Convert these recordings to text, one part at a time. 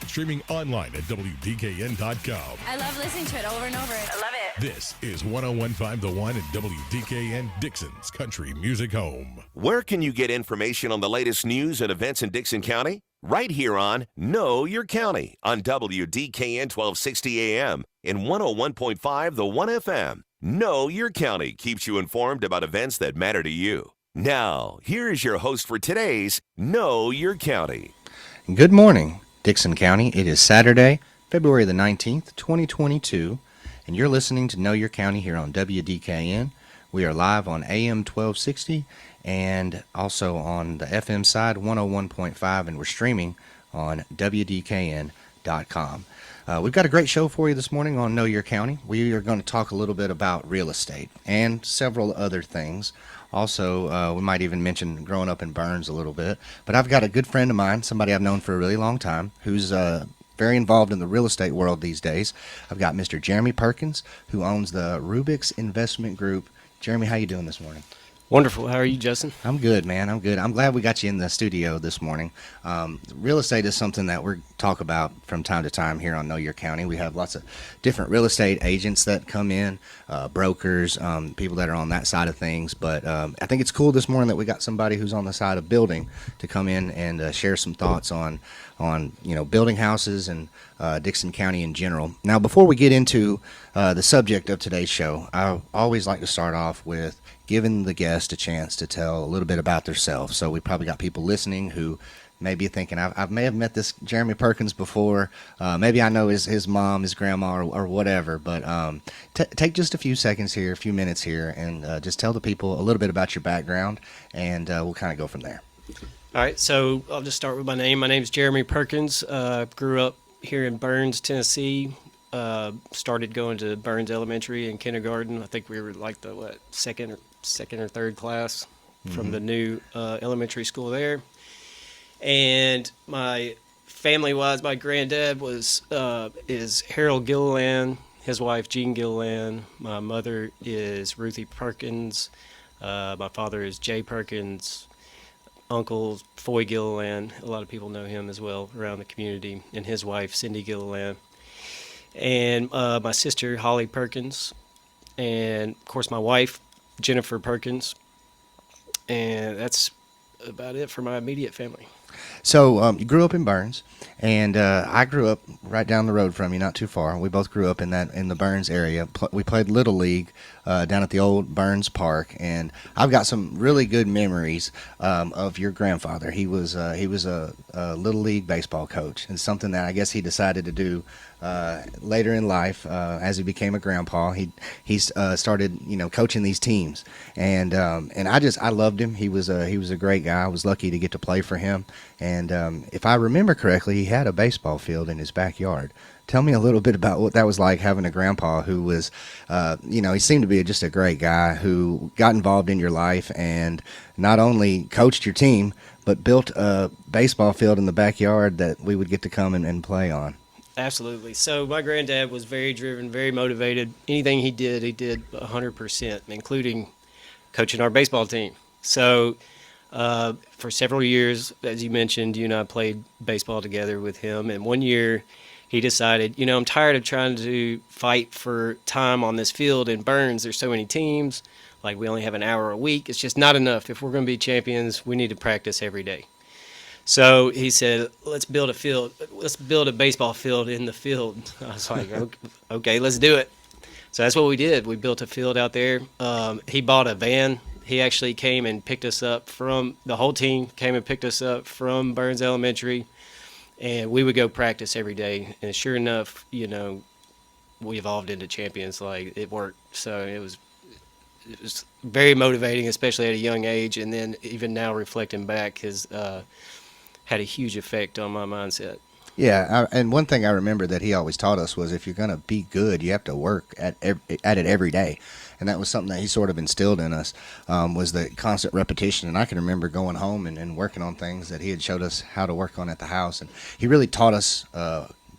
streaming online at WDKN.com. I love listening to it over and over. I love it. This is 101.5 The One and WDKN, Dixon's Country Music Home. Where can you get information on the latest news and events in Dixon County? Right here on Know Your County on WDKN 1260 AM and 101.5 The One FM. Know Your County keeps you informed about events that matter to you. Now, here is your host for today's Know Your County. Good morning, Dixon County. It is Saturday, February the 19th, 2022, and you're listening to Know Your County here on WDKN. We are live on AM 1260 and also on the FM side, 101.5, and we're streaming on WDKN.com. We've got a great show for you this morning on Know Your County. We are going to talk a little bit about real estate and several other things. Also, we might even mention growing up in Burns a little bit. But I've got a good friend of mine, somebody I've known for a really long time, who's very involved in the real estate world these days. I've got Mr. Jeremy Perkins, who owns the Rubix Investment Group. Jeremy, how you doing this morning? Wonderful. How are you, Justin? I'm good, man. I'm good. I'm glad we got you in the studio this morning. Real estate is something that we talk about from time to time here on Know Your County. We have lots of different real estate agents that come in, brokers, people that are on that side of things. But I think it's cool this morning that we got somebody who's on the side of building to come in and share some thoughts on building houses and Dixon County in general. Now, before we get into the subject of today's show, I always like to start off with giving the guest a chance to tell a little bit about themselves. So we probably got people listening who may be thinking, I may have met this Jeremy Perkins before. Maybe I know his mom, his grandma, or whatever. But take just a few seconds here, a few minutes here, and just tell the people a little bit about your background, and we'll kind of go from there. All right, so I'll just start with my name. My name is Jeremy Perkins. Grew up here in Burns, Tennessee. Started going to Burns Elementary and kindergarten. I think we were like the second or third class from the new elementary school there. And my family-wise, my granddad is Harold Gilliland. His wife Jean Gilliland. My mother is Ruthie Perkins. My father is Jay Perkins. Uncle Foy Gilliland. A lot of people know him as well around the community. And his wife Cindy Gilliland. And my sister Holly Perkins. And of course my wife Jennifer Perkins. And that's about it for my immediate family. So you grew up in Burns, and I grew up right down the road from you, not too far. We both grew up in the Burns area. We played Little League down at the old Burns Park, and I've got some really good memories of your grandfather. He was a Little League baseball coach, and something that I guess he decided to do later in life as he became a grandpa. He started coaching these teams, and I loved him. He was a great guy. I was lucky to get to play for him. And if I remember correctly, he had a baseball field in his backyard. Tell me a little bit about what that was like, having a grandpa who was, he seemed to be just a great guy who got involved in your life and not only coached your team, but built a baseball field in the backyard that we would get to come and play on. Absolutely. So my granddad was very driven, very motivated. Anything he did 100%, including coaching our baseball team. So for several years, as you mentioned, you and I played baseball together with him. And one year he decided, I'm tired of trying to fight for time on this field in Burns. There's so many teams. Like, we only have an hour a week. It's just not enough. If we're going to be champions, we need to practice every day. So he said, let's build a field. Let's build a baseball field in the field. I was like, okay, let's do it. So that's what we did. We built a field out there. He bought a van. He actually came and picked us up the whole team came and picked us up from Burns Elementary, and we would go practice every day. And sure enough, we evolved into champions. Like, it worked. So it was very motivating, especially at a young age. And then even now, reflecting back, has had a huge effect on my mindset. Yeah, and one thing I remember that he always taught us was if you're going to be good, you have to work at it every day. And that was something that he sort of instilled in us, was the constant repetition. And I can remember going home and working on things that he had showed us how to work on at the house. And he really taught us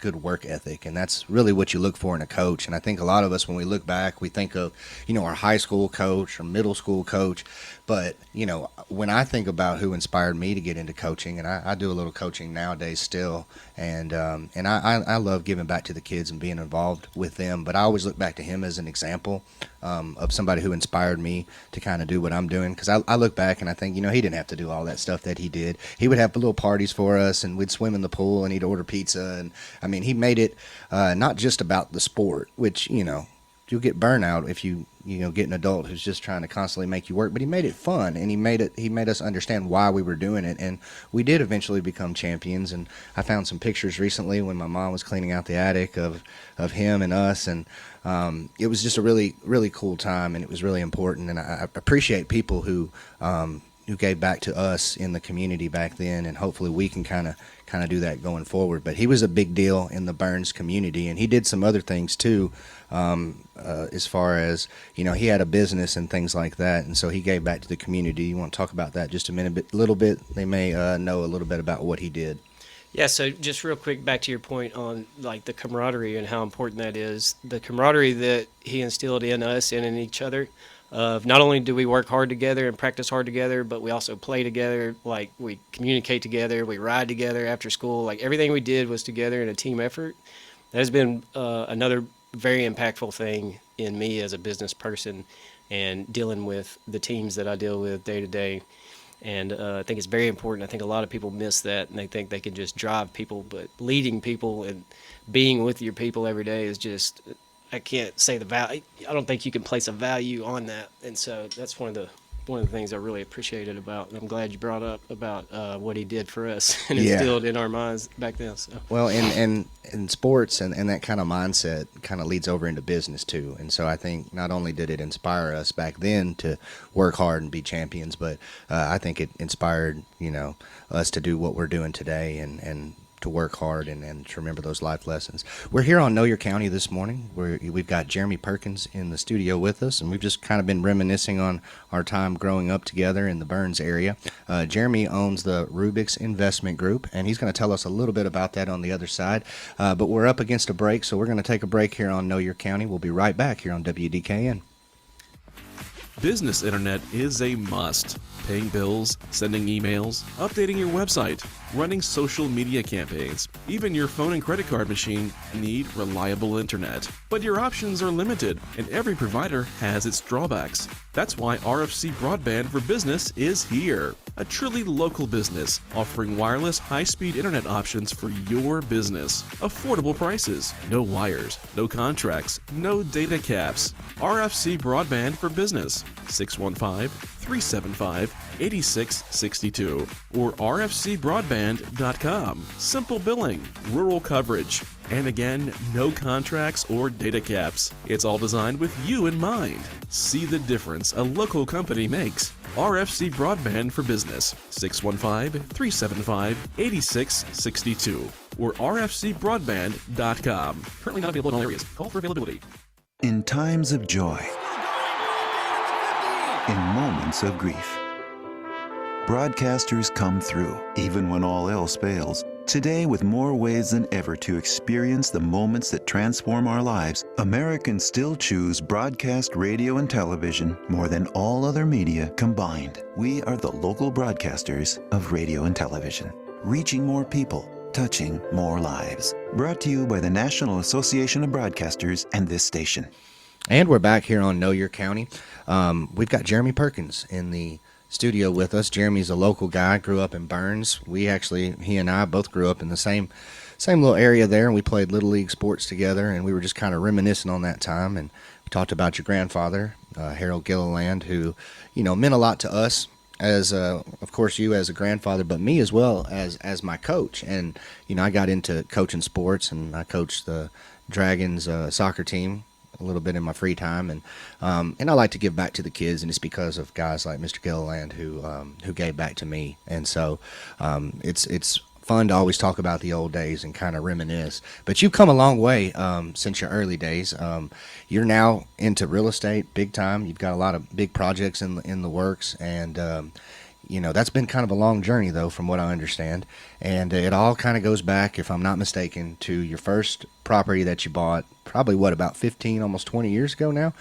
good work ethic, and that's really what you look for in a coach. And I think a lot of us, when we look back, we think of, our high school coach or middle school coach. But, when I think about who inspired me to get into coaching, and I do a little coaching nowadays still, and I love giving back to the kids and being involved with them. But I always look back to him as an example of somebody who inspired me to kind of do what I'm doing. Because I look back and I think, he didn't have to do all that stuff that he did. He would have little parties for us, and we'd swim in the pool, and he'd order pizza. And, he made it not just about the sport, which, you'll get burnout if you get an adult who's just trying to constantly make you work. But he made it fun, and he made us understand why we were doing it, and we did eventually become champions. And I found some pictures recently when my mom was cleaning out the attic of him and us, and it was just a really, really cool time, and it was really important. And I appreciate people who gave back to us in the community back then, and hopefully we can kind of do that going forward. But he was a big deal in the Burns community, and he did some other things too, as far as, he had a business and things like that, and so he gave back to the community. You want to talk about that just a little bit? They may know a little bit about what he did. Yeah, so just real quick, back to your point on like the camaraderie and how important that is. The camaraderie that he instilled in us and in each other. Not only do we work hard together and practice hard together, but we also play together. Like, we communicate together, we ride together after school. Like, everything we did was together in a team effort. That has been another very impactful thing in me as a business person and dealing with the teams that I deal with day to day. And I think it's very important. I think a lot of people miss that, and they think they can just drive people, but leading people and being with your people every day is just, I can't say the value. I don't think you can place a value on that. And so that's one of the things I really appreciated about, and I'm glad you brought up about what he did for us and instilled in our minds back then. So. Well, in sports and that kind of mindset kind of leads over into business too. And so I think not only did it inspire us back then to work hard and be champions, but I think it inspired, us to do what we're doing today and to work hard and to remember those life lessons. We're here on Know Your County this morning. We've got Jeremy Perkins in the studio with us, and we've just kind of been reminiscing on our time growing up together in the Burns area. Jeremy owns the Rubix Investment Group, and he's going to tell us a little bit about that on the other side. But we're up against a break, so we're going to take a break here on Know Your County. We'll be right back here on WDKN. Business internet is a must. Paying bills, sending emails, updating your website, running social media campaigns, even your phone and credit card machine need reliable internet. But your options are limited, and every provider has its drawbacks. That's why RFC Broadband for Business is here. A truly local business offering wireless high-speed internet options for your business. Affordable prices, no wires, no contracts, no data caps. RFC Broadband for Business, 615-375-8662 or rfcbroadband.com. Simple billing, rural coverage, and again, no contracts or data caps. It's all designed with you in mind. See the difference a local company makes. RFC Broadband for Business, 615-375-8662 or rfcbroadband.com. Currently not available in all areas. Call for availability. In times of joy, in moments of grief, broadcasters come through, even when all else fails. Today, with more ways than ever to experience the moments that transform our lives, Americans still choose broadcast radio and television more than all other media combined. We are the local broadcasters of radio and television, reaching more people, touching more lives. Brought to you by the National Association of Broadcasters and this station. And we're back here on Know Your County. We've got Jeremy Perkins in the studio with us. Jeremy's a local guy, grew up in Burns. He and I both grew up in the same little area there, and we played Little League sports together, and we were just kind of reminiscing on that time, and we talked about your grandfather, Harold Gilliland, who, meant a lot to us as, of course, you as a grandfather, but me as well as my coach. And, I got into coaching sports, and I coached the Dragons soccer team a little bit in my free time, and I like to give back to the kids, and it's because of guys like Mr. Gilliland who gave back to me. And so it's fun to always talk about the old days and kind of reminisce. But you've come a long way since your early days. You're now into real estate big time. You've got a lot of big projects in the works, and That's been kind of a long journey, though, from what I understand. And it all kind of goes back, if I'm not mistaken, to your first property that you bought, probably about 15, almost 20 years ago now.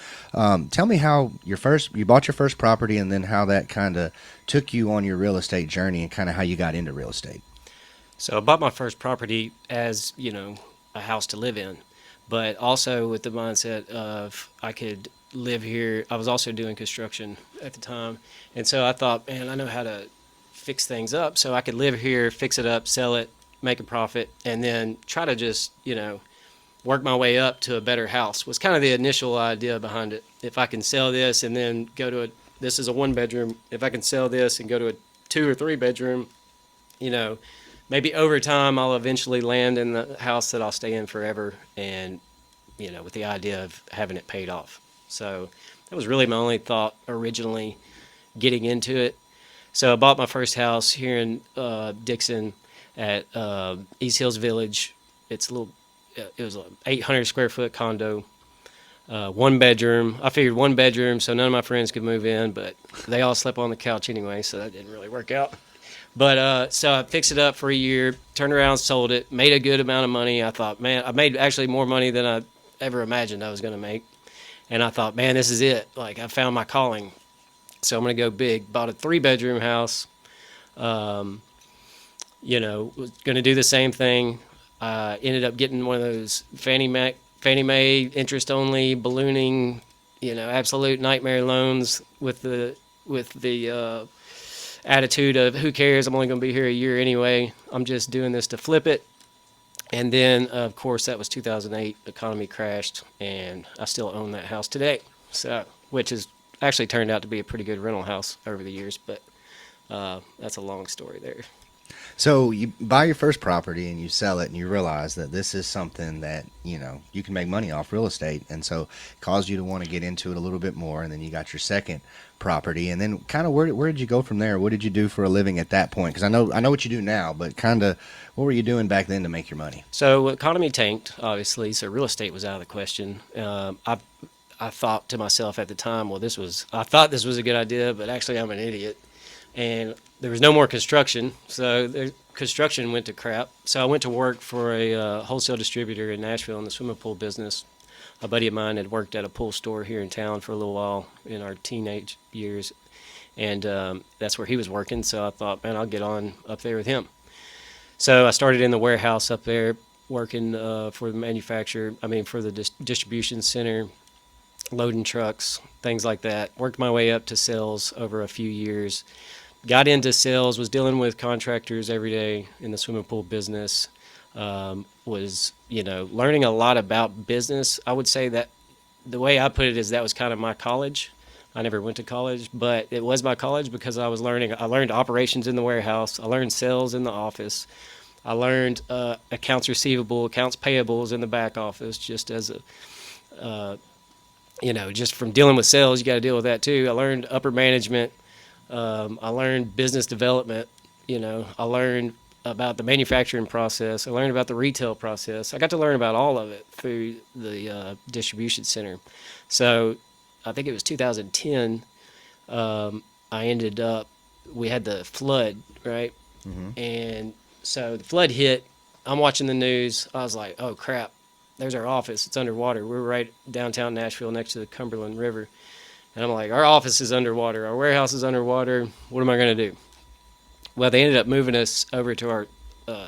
Tell me how you bought your first property, and then how that kind of took you on your real estate journey, and kind of how you got into real estate. So I bought my first property as, a house to live in, but also with the mindset of I could live here. I was also doing construction at the time. And so I thought, man, I know how to fix things up, so I could live here, fix it up, sell it, make a profit, and then try to just, work my way up to a better house was kind of the initial idea behind it. If I can sell this and then this is a 1-bedroom, if I can sell this and go to a 2 or 3 bedroom, maybe over time I'll eventually land in the house that I'll stay in forever, and, with the idea of having it paid off. So that was really my only thought originally getting into it. So I bought my first house here in Dixon at East Hills Village. It was an 800 square foot condo, 1 bedroom. I figured 1 bedroom so none of my friends could move in, but they all slept on the couch anyway, so that didn't really work out. But so I fixed it up for a year, turned around, sold it, made a good amount of money. I thought, man, I made actually more money than I ever imagined I was going to make. And I thought, man, this is it. Like, I found my calling. So I'm going to go big. Bought a 3-bedroom house. Was going to do the same thing. Ended up getting one of those Fannie Mae interest-only ballooning, absolute nightmare loans with the attitude of who cares? I'm only going to be here a year anyway. I'm just doing this to flip it. And then, of course, that was 2008. The economy crashed, and I still own that house today. So, which has actually turned out to be a pretty good rental house over the years, but that's a long story there. So you buy your first property and you sell it, and you realize that this is something that, you can make money off real estate. And so it caused you to want to get into it a little bit more. And then you got your second property. And then kind of where did you go from there? What did you do for a living at that point? Because I know what you do now, but kind of what were you doing back then to make your money? So economy tanked, obviously. So real estate was out of the question. I thought to myself at the time, I thought this was a good idea, but actually I'm an idiot. And there was no more construction, so the construction went to crap. So I went to work for a wholesale distributor in Nashville in the swimming pool business. A buddy of mine had worked at a pool store here in town for a little while in our teenage years, and that's where he was working. So I thought, man, I'll get on up there with him. So I started in the warehouse up there working for the distribution center, loading trucks, things like that. Worked my way up to sales over a few years. Got into sales, was dealing with contractors every day in the swimming pool business. Was, learning a lot about business. I would say that the way I put it is that was kind of my college. I never went to college, but it was my college because I learned operations in the warehouse. I learned sales in the office. I learned accounts receivable, accounts payables in the back office, just as just from dealing with sales, you got to deal with that too. I learned upper management. I learned business development. I learned about the manufacturing process. I learned about the retail process. I got to learn about all of it through the distribution center. So I think it was 2010. We had the flood, right? Mm-hmm. And so the flood hit. I'm watching the news. I was like, oh, crap. There's our office. It's underwater. We're right downtown Nashville next to the Cumberland River. And I'm like, our office is underwater. Our warehouse is underwater. What am I going to do? Well, they ended up moving us over to our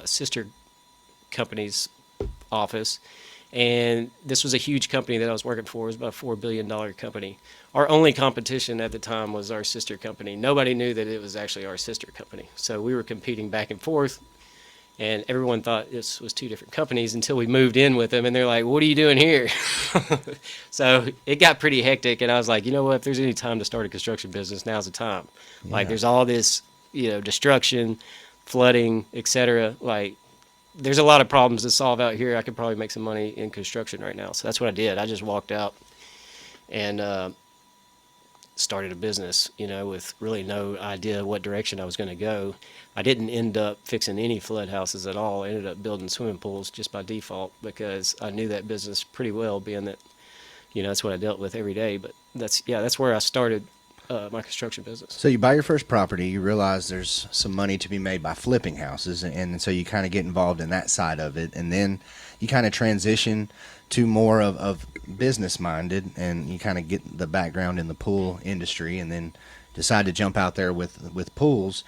sister company's office. And this was a huge company that I was working for. It was about a $4 billion company. Our only competition at the time was our sister company. Nobody knew that it was actually our sister company. So we were competing back and forth. And everyone thought this was 2 different companies until we moved in with them. And they're like, what are you doing here? So it got pretty hectic. And I was like, you know what? If there's any time to start a construction business, now's the time. Yeah. Like, there's all this, destruction, flooding, etc. Like, there's a lot of problems to solve out here. I could probably make some money in construction right now. So that's what I did. I just walked out and started a business, with really no idea what direction I was going to go. I didn't end up fixing any flood houses at all. I ended up building swimming pools just by default because I knew that business pretty well, being that, that's what I dealt with every day. But that's where I started. my construction business. So you buy your first property, you realize there's some money to be made by flipping houses, and so you kind of get involved in that side of it, and then you kind of transition to more of business minded, and you kind of get the background in the pool industry, and then decide to jump out there with pools.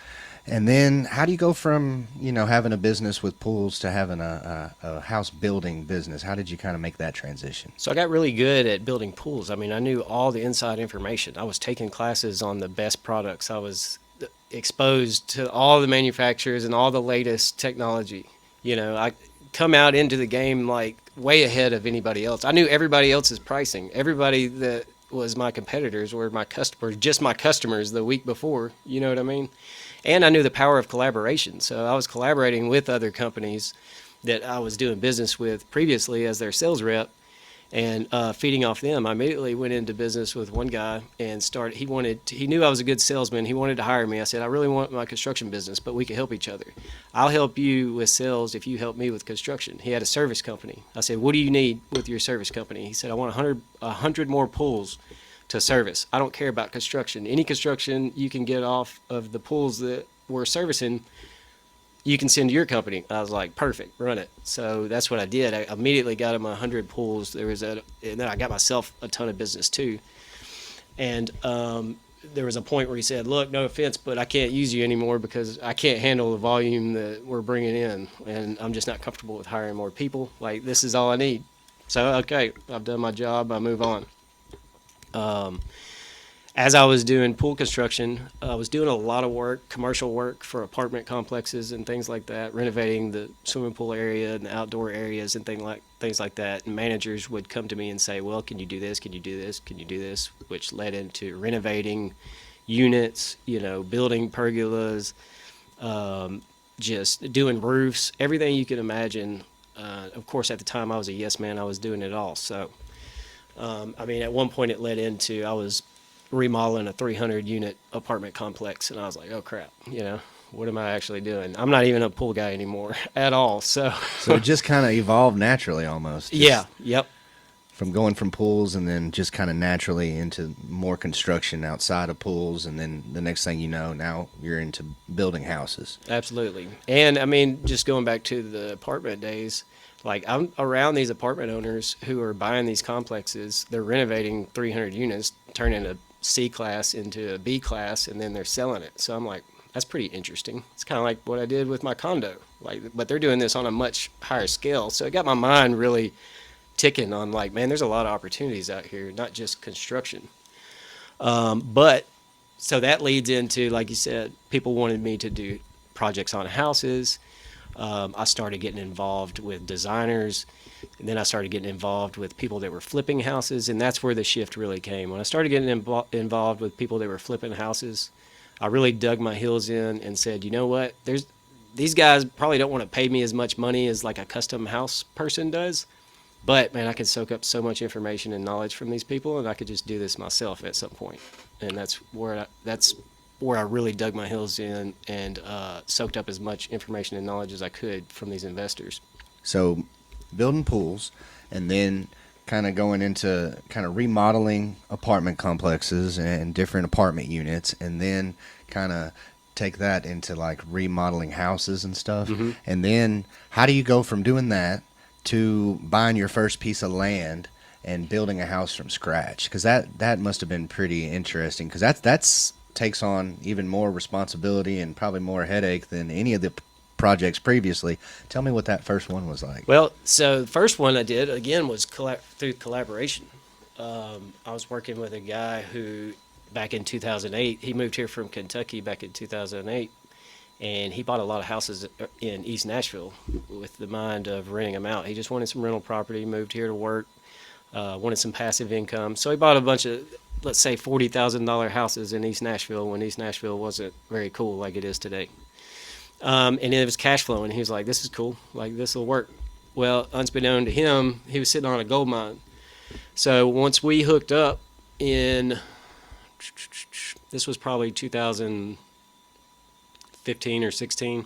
And then how do you go from, having a business with pools to having a house building business? How did you kind of make that transition? So I got really good at building pools. I mean, I knew all the inside information. I was taking classes on the best products. I was exposed to all the manufacturers and all the latest technology. I come out into the game like way ahead of anybody else. I knew everybody else's pricing. Everybody that was my competitors were my customers, just my customers the week before. You know what I mean? And I knew the power of collaboration. So I was collaborating with other companies that I was doing business with previously as their sales rep, and feeding off them. I immediately went into business with one guy and started. He knew I was a good salesman. He wanted to hire me. I said, I really want my construction business, but we can help each other. I'll help you with sales if you help me with construction. He had a service company. I said, what do you need with your service company? He said, I want 100 more pools to service. I don't care about construction. Any construction you can get off of the pools that we're servicing, you can send to your company. I was like, perfect, run it. So that's what I did. I immediately got him 100 pools. And then I got myself a ton of business too. And there was a point where he said, look, no offense, but I can't use you anymore because I can't handle the volume that we're bringing in. And I'm just not comfortable with hiring more people. Like, this is all I need. So, okay, I've done my job. I move on. As I was doing pool construction, I was doing a lot of work, commercial work for apartment complexes and things like that, renovating the swimming pool area and the outdoor areas and things like that. And managers would come to me and say, well, can you do this? Can you do this? Can you do this? Which led into renovating units, building pergolas, just doing roofs, everything you can imagine. Of course, at the time I was a yes man. I was doing it all. So, at one point it led into, I was remodeling a 300-unit apartment complex, and I was like, oh crap, what am I actually doing? I'm not even a pool guy anymore at all. So it just kind of evolved naturally almost. Yeah, yep. From going from pools and then just kind of naturally into more construction outside of pools, and then the next thing you know, now you're into building houses. Absolutely. And just going back to the apartment days, like, I'm around these apartment owners who are buying these complexes. They're renovating 300 units, turning a C class into a B class, and then they're selling it. So I'm like, that's pretty interesting. It's kind of like what I did with my condo, but they're doing this on a much higher scale. So it got my mind really ticking on, like, man, there's a lot of opportunities out here, not just construction. But so that leads into, like you said, people wanted me to do projects on houses. I started getting involved with designers, and then I started getting involved with people that were flipping houses, and that's where the shift really came. When I started getting involved with people that were flipping houses, I really dug my heels in and said, you know what, these guys probably don't want to pay me as much money as like a custom house person does, but man, I can soak up so much information and knowledge from these people, and I could just do this myself at some point. And that's where I really dug my heels in and soaked up as much information and knowledge as I could from these investors. So building pools, and then kind of going into kind of remodeling apartment complexes and different apartment units, and then kind of take that into like remodeling houses and stuff. Mm-hmm. And then how do you go from doing that to buying your first piece of land and building a house from scratch? Because that must have been pretty interesting, because that's takes on even more responsibility and probably more headache than any of the projects previously. Tell me what that first one was like. Well, so the first one I did, again, was through collaboration. I was working with a guy who, back in 2008, he moved here from Kentucky back in 2008, and he bought a lot of houses in East Nashville with the mind of renting them out. He just wanted some rental property, moved here to work, wanted some passive income. So he bought a bunch of, let's say, $40,000 houses in East Nashville when East Nashville wasn't very cool like it is today. And it was cash flowing. He was like, this is cool. Like, this will work. Well, unbeknown to him, he was sitting on a gold mine. So once we hooked up this was probably 2015 or 16,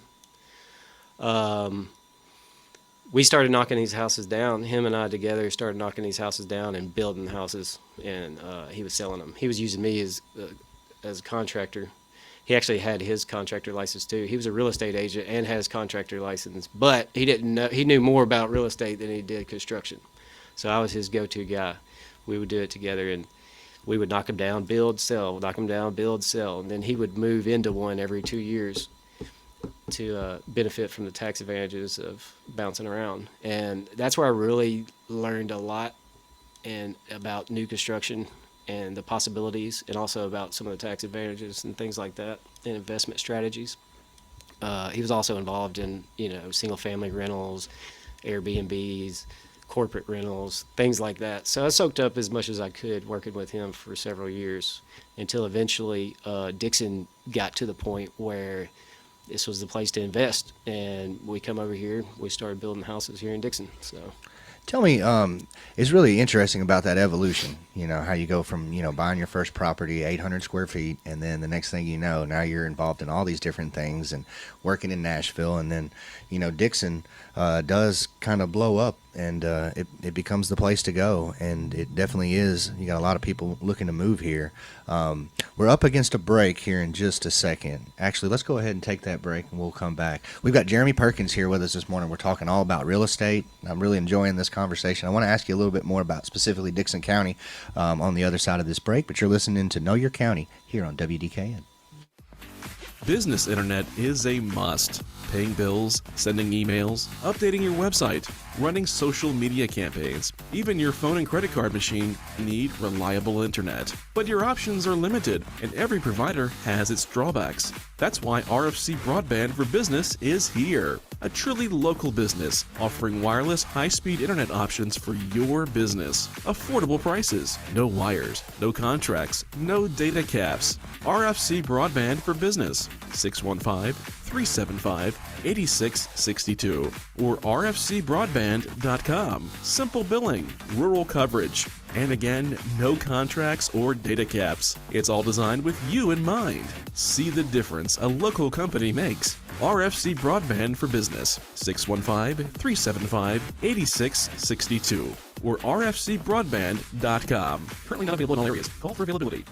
we started knocking these houses down. Him and I together started knocking these houses down and building houses, and he was selling them. He was using me as as a contractor. He actually had his contractor license too. He was a real estate agent and had his contractor license, but he didn't know. He knew more about real estate than he did construction. So I was his go-to guy. We would do it together, and we would knock him down, build, sell, knock him down, build, sell, and then he would move into one every 2 years to benefit from the tax advantages of bouncing around. And that's where I really learned a lot and about new construction and the possibilities, and also about some of the tax advantages and things like that, and investment strategies. He was also involved in, single family rentals, Airbnbs, corporate rentals, things like that. So I soaked up as much as I could working with him for several years, until eventually Dixon got to the point where this was the place to invest, and we come over here. We started building houses here in Dixon. So. Tell me, it's really interesting about that evolution, how you go from, buying your first property, 800 square feet, and then the next thing you know, now you're involved in all these different things and working in Nashville. And then, Dixon does kind of blow up, and it becomes the place to go. And it definitely is. You got a lot of people looking to move here. We're up against a break here in just a second. Actually, let's go ahead and take that break, and we'll come back. We've got Jeremy Perkins here with us this morning. We're talking all about real estate. I'm really enjoying this conversation. I want to ask you a little bit more about specifically Dixon County on the other side of this break, but you're listening to Know Your County here on WDKN. Business internet is a must. Paying bills, sending emails, updating your website, running social media campaigns, even your phone and credit card machine need reliable internet. But your options are limited, and every provider has its drawbacks. That's why RFC Broadband for Business is here. A truly local business offering wireless high-speed internet options for your business. Affordable prices, no wires, no contracts, no data caps. RFC Broadband for Business, 615-375-8662 or rfcbroadband.com. Simple billing, rural coverage, and again, no contracts or data caps. It's all designed with you in mind. See the difference a local company makes. RFC Broadband for Business, 615-375-8662 or rfcbroadband.com. Currently not available in all areas. Call for availability.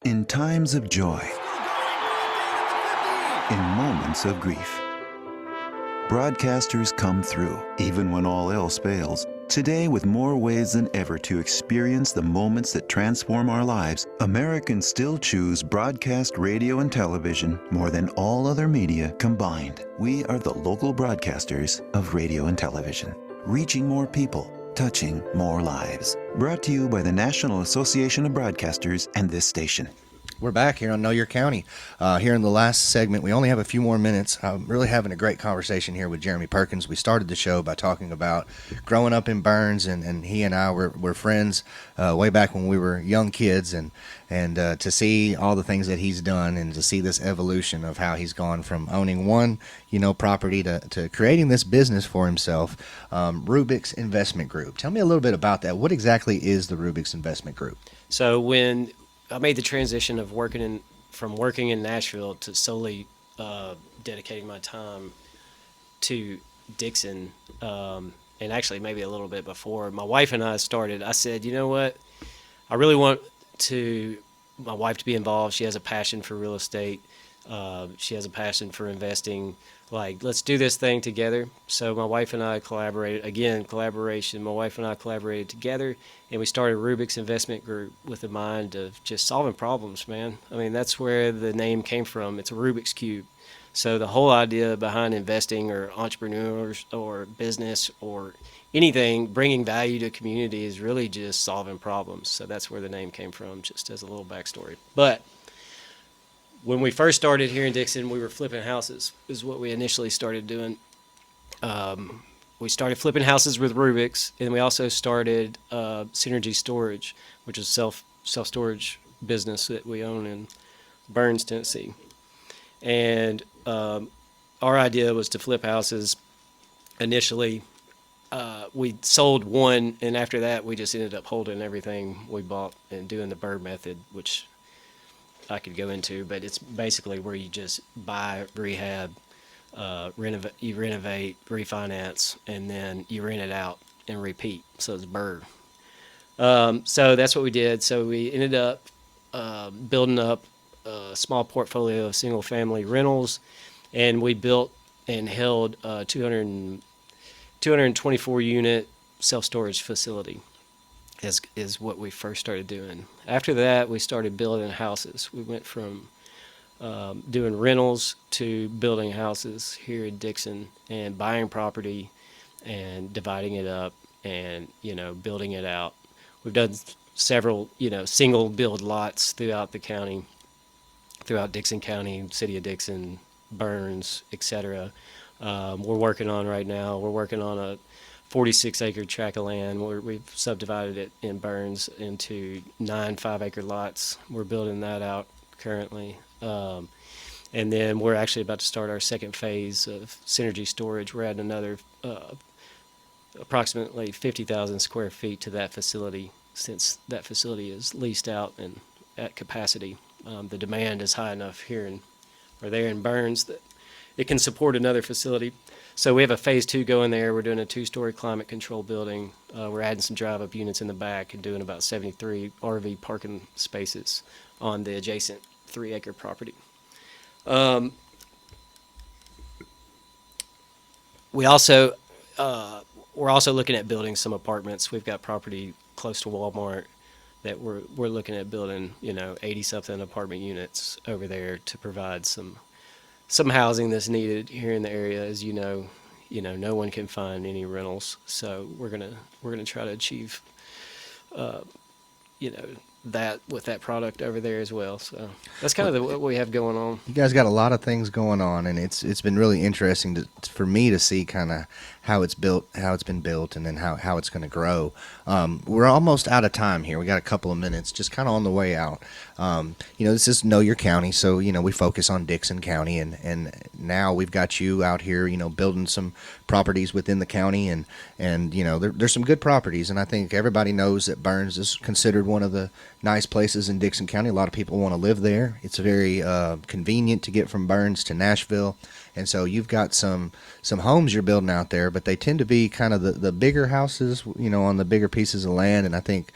In times of joy, in moments of grief, broadcasters come through, even when all else fails. Today, with more ways than ever to experience the moments that transform our lives, Americans still choose broadcast radio and television more than all other media combined. We are the local broadcasters of radio and television, reaching more people, touching more lives. Brought to you by the National Association of Broadcasters and this station. We're back here on Know Your County. Here in the last segment, we only have a few more minutes. I'm really having a great conversation here with Jeremy Perkins. We started the show by talking about growing up in Burns, and he and I were friends way back when we were young kids, and to see all the things that he's done, and to see this evolution of how he's gone from owning one property to creating this business for himself, Rubix Investment Group. Tell me a little bit about that. What exactly is the Rubix Investment Group? So when I made the transition of working in Nashville to solely dedicating my time to Dixon, and actually maybe a little bit before, my wife and I started, I said, you know what, I really want my wife to be involved. She has a passion for real estate. She has a passion for investing. Like, let's do this thing together. So my wife and I collaborated, again, collaboration. My wife and I collaborated together, and we started Rubix Investment Group with the mind of just solving problems, man. I mean, that's where the name came from. It's a Rubik's Cube. So the whole idea behind investing or entrepreneurs or business or anything, bringing value to community, is really just solving problems. So that's where the name came from, just as a little backstory. But when we first started here in Dixon, we were flipping houses, is what we initially started doing. We started flipping houses with Rubix, and we also started Synergy Storage, which is self-storage business that we own in Burns, Tennessee. And our idea was to flip houses. Initially, we sold one, and after that, we just ended up holding everything we bought and doing the BRRRR method, which I could go into, but it's basically where you just buy, rehab, you renovate, refinance, and then you rent it out and repeat. So it's BRRRR. So that's what we did. So we ended up building up a small portfolio of single-family rentals, and we built and held a 224-unit self-storage facility is what we first started doing. After that, we started building houses. We went from doing rentals to building houses here in Dixon and buying property and dividing it up and, building it out. We've done several, single build lots throughout the county, throughout Dixon County, City of Dixon, Burns, etc. We're working on a 46-acre tract of land where we've subdivided it in Burns into 9 5-acre lots. We're building that out currently. And then we're actually about to start our second phase of Synergy Storage. We're adding another approximately 50,000 square feet to that facility, since that facility is leased out and at capacity. The demand is high enough there in Burns that it can support another facility. So we have a phase 2 going there. We're doing a 2-story climate control building. We're adding some drive-up units in the back and doing about 73 RV parking spaces on the adjacent 3-acre property. We're also looking at building some apartments. We've got property close to Walmart that we're looking at building, 80-something apartment units over there to provide some housing that's needed here in the area. As no one can find any rentals, so we're gonna try to achieve, that with that product over there as well. So that's kind of what we have going on. You guys got a lot of things going on, and it's been really interesting for me to see kind of how it's been built, and then how it's going to grow. We're almost out of time here. We got a couple of minutes, just kind of on the way out. This is Know Your County, so we focus on Dixon County, and now we've got you out here, building some properties within the county, and there's some good properties, and I think everybody knows that Burns is considered one of the nice places in Dixon County. A lot of people want to live there. It's very convenient to get from Burns to Nashville. And so you've got some homes you're building out there, but they tend to be kind of the bigger houses, on the bigger pieces of land. And I think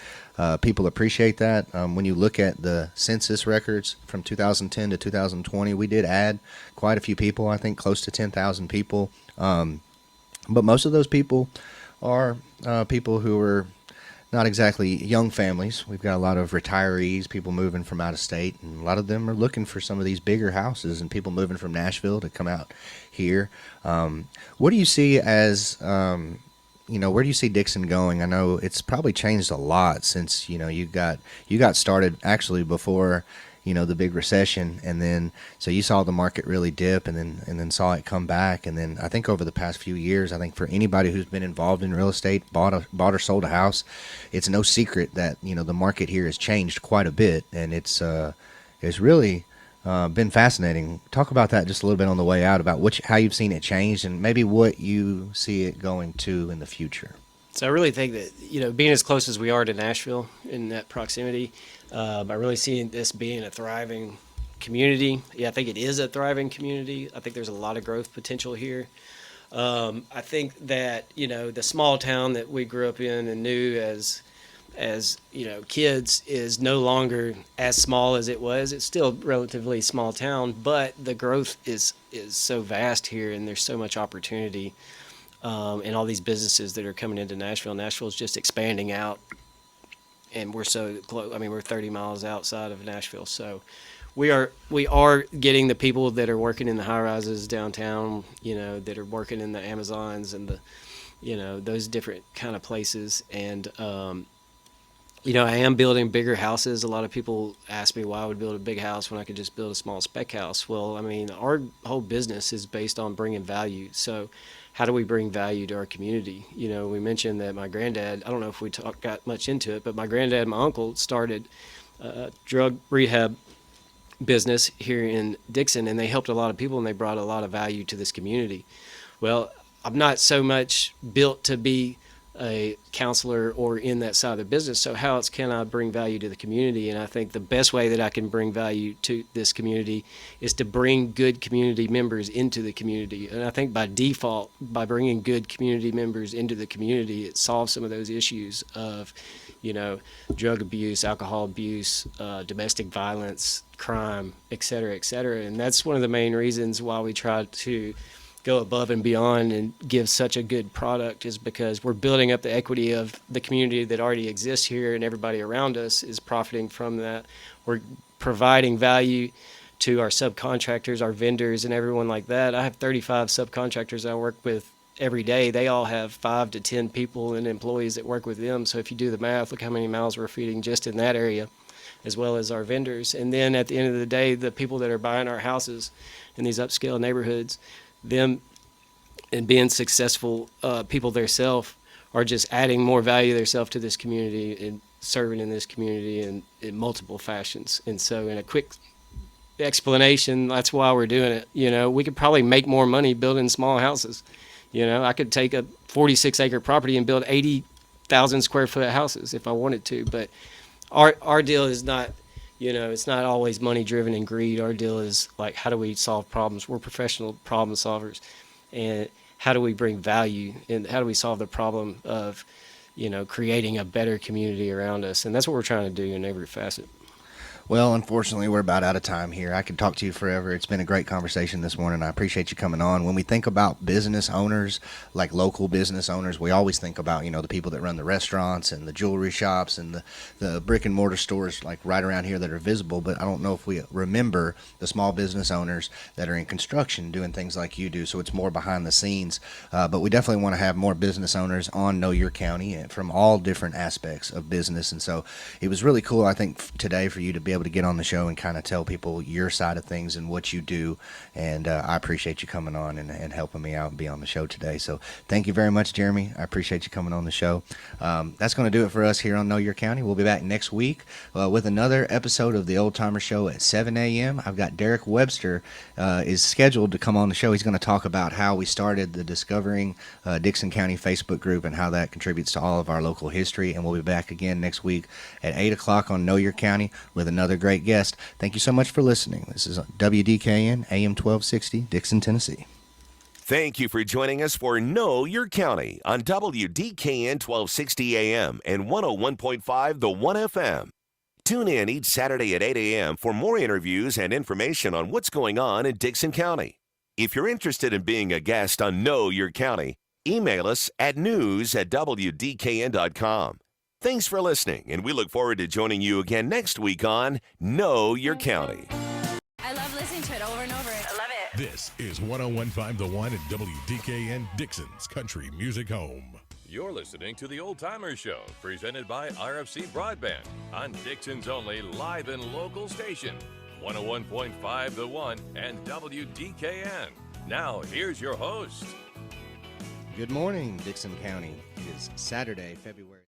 people appreciate that. When you look at the census records from 2010 to 2020, we did add quite a few people, I think close to 10,000 people. But most of those people are people who are not exactly young families. We've got a lot of retirees, people moving from out of state, and a lot of them are looking for some of these bigger houses, and people moving from Nashville to come out here. What do you see as, where do you see Dixon going? I know it's probably changed a lot since, you got started actually before, the big recession, and then so you saw the market really dip, and then saw it come back, and then I think over the past few years, I think for anybody who's been involved in real estate, bought or sold a house, it's no secret that the market here has changed quite a bit, and it's really been fascinating. Talk about that just a little bit on the way out, about how you've seen it change, and maybe what you see it going to in the future. So I really think that, being as close as we are to Nashville in that proximity, I really see this being a thriving community. Yeah, I think it is a thriving community. I think there's a lot of growth potential here. I think that, the small town that we grew up in and knew as kids is no longer as small as it was. It's still a relatively small town, but the growth is so vast here, and there's so much opportunity. And all these businesses that are coming into Nashville. Nashville's just expanding out, and we're so close. I mean, we're 30 miles outside of Nashville, so we are getting the people that are working in the high rises downtown, that are working in the Amazons and those different kind of places. And I am building bigger houses. A lot of people ask me why I would build a big house when I could just build a small spec house. Well, I mean, our whole business is based on bringing value. So how do we bring value to our community? We mentioned that my granddad, I don't know if we got much into it, but my granddad and my uncle started a drug rehab business here in Dixon, and they helped a lot of people, and they brought a lot of value to this community. Well, I'm not so much built to be a counselor or in that side of the business, so how else can I bring value to the community? And I think the best way that I can bring value to this community is to bring good community members into the community. And I think by default, by bringing good community members into the community, it solves some of those issues of drug abuse, alcohol abuse, domestic violence, crime, et cetera, et cetera. And that's one of the main reasons why we try to go above and beyond and give such a good product, is because we're building up the equity of the community that already exists here, and everybody around us is profiting from that. We're providing value to our subcontractors, our vendors, and everyone like that. I have 35 subcontractors I work with every day. They all have 5 to 10 people and employees that work with them. So if you do the math, look how many mouths we're feeding just in that area, as well as our vendors. And then at the end of the day, the people that are buying our houses in these upscale neighborhoods, them and being successful people themselves are just adding more value themselves to this community and serving in this community in multiple fashions. And so in a quick explanation, that's why we're doing it. You know, we could probably make more money building small houses. You know, I could take a 46-acre property and build 80,000 square foot houses if I wanted to. But our deal is not, you know, it's not always money driven and greed. Our deal is like, how do we solve problems? We're professional problem solvers. And how do we bring value, and how do we solve the problem of, you know, creating a better community around us? And that's what we're trying to do in every facet. Well, unfortunately, we're about out of time here. I could talk to you forever. It's been a great conversation this morning. I appreciate you coming on. When we think about business owners, like local business owners, we always think about, you know, the people that run the restaurants and the jewelry shops and the brick and mortar stores like right around here that are visible. But I don't know if we remember the small business owners that are in construction doing things like you do. So it's more behind the scenes. But we definitely want to have more business owners on Know Your County and from all different aspects of business. And so it was really cool, I think, today for you to be able to get on the show and kind of tell people your side of things and what you do. And I appreciate you coming on and helping me out and be on the show today. So thank you very much, Jeremy. I appreciate you coming on the show. That's going to do it for us here on Know Your County. We'll be back next week with another episode of the Old Timer Show at 7 a.m. I've got Derek Webster is scheduled to come on the show. He's going to talk about how we started the Discovering Dixon County Facebook group and how that contributes to all of our local history. And we'll be back again next week at 8 o'clock on Know Your County with another great guest. Thank you so much for listening. This is WDKN AM 1260, Dixon, Tennessee. Thank you for joining us for Know Your County on WDKN 1260 AM and 101.5 The 1 FM. Tune in each Saturday at 8 a.m. for more interviews and information on what's going on in Dixon County. If you're interested in being a guest on Know Your County, email us at news@wdkn.com. Thanks for listening, and we look forward to joining you again next week on Know Your County. I love listening to it over and over. I love it. This is 101.5 The One and WDKN, Dixon's country music home. You're listening to The Old Timer Show, presented by RFC Broadband on Dixon's only live and local station, 101.5 The One and WDKN. Now, here's your host. Good morning, Dixon County. It is Saturday, February